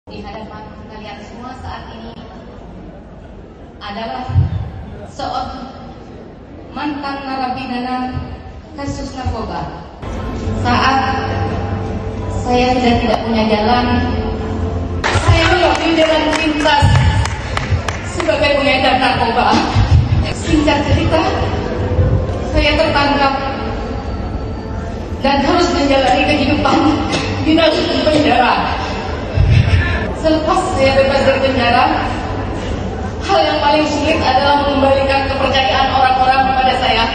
Di hadapan kalian semua saat ini adalah seorang mantan narapidana kasus narkoba. Saat saya sudah tidak punya jalan, saya mengambil jalan pintas sebagai pengedar narkoba. Singkat cerita, saya tertangkap dan harus menjalani kehidupan di dalam penjara. Selepas saya bebas dari penjara, hal yang paling sulit adalah mengembalikan kepercayaan orang-orang kepada saya.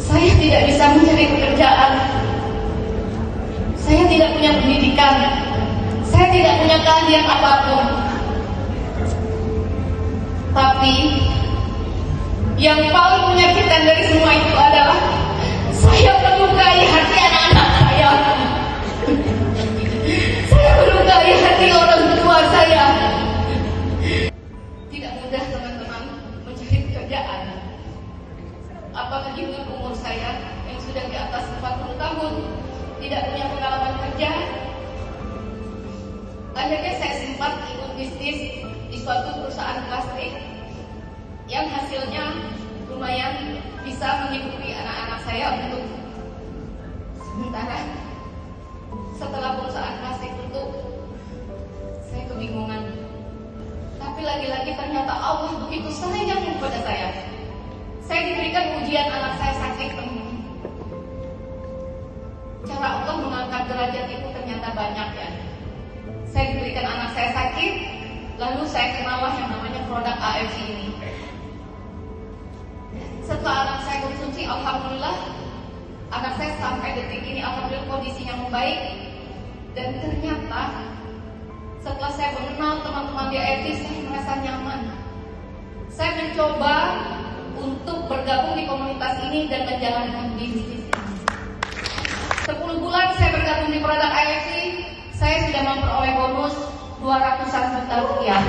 Saya tidak bisa mencari pekerjaan. Saya tidak punya pendidikan. Saya tidak punya keahlian apapun. Tapi yang paling menyakitkan dari semua itu adalah saya melukai hati anak-anak saya. Saya melukai hati orang tua saya. Tidak mudah teman-teman mencari pekerjaan. Apalagi dengan umur saya yang sudah di atas 40 tahun, tidak punya pengalaman kerja. Akhirnya saya sempat ikut bisnis di suatu perusahaan plastik yang hasilnya lumayan bisa menghidupi anak-anak saya untuk sementara. Setelah perusahaan plastik tutup, saya kebingungan. Tapi lagi-lagi ternyata Allah begitu sayang kepada saya. Saya diberikan ujian anak saya sakit. Cara Allah mengangkat derajat itu ternyata banyak ya. Saya diberikan anak saya sakit, lalu saya kenallah yang namanya produk AFC ini. Setelah anak saya konsumsi, alhamdulillah, anak saya sampai detik ini alhamdulillah kondisinya membaik. Dan ternyata setelah saya mengenal teman-teman di AFC, saya merasa nyaman. Saya mencoba untuk bergabung di komunitas ini dan menjalankan bisnis ini. 10 bulan saya bergabung di produk AFC, saya sudah memperoleh bonus 200-an juta rupiah.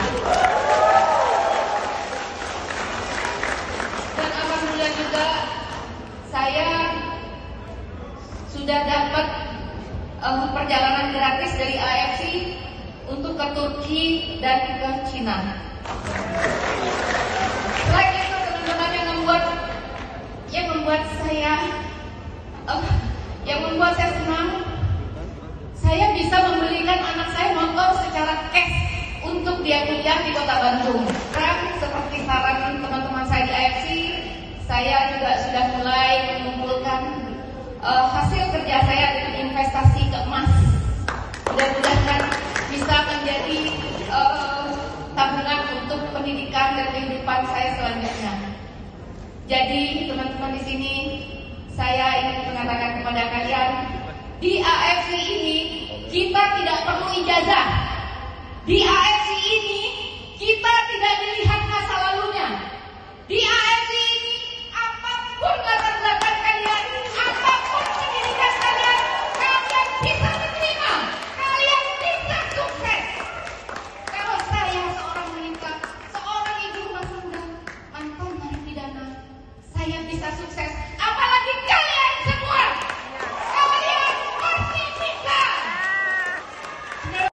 Dan alhamdulillah juga saya sudah dapat perjalanan gratis dari AFC untuk ke Turki dan ke Cina. Selain itu teman-teman yang membuat saya senang, saya bisa membelikan anak saya motor secara cash untuk dia kuliah di Kota Bandung. Dan seperti saran teman-teman saya di AFC, saya juga sudah mulai mengumpulkan hasil kerja saya dengan investasi ke emas. Mudah-mudahan bisa menjadi tabungan untuk pendidikan dan kehidupan saya selanjutnya. Jadi teman-teman di sini, saya ingin mengatakan kepada kalian, di AFC ini kita tidak perlu ijazah. Di AFC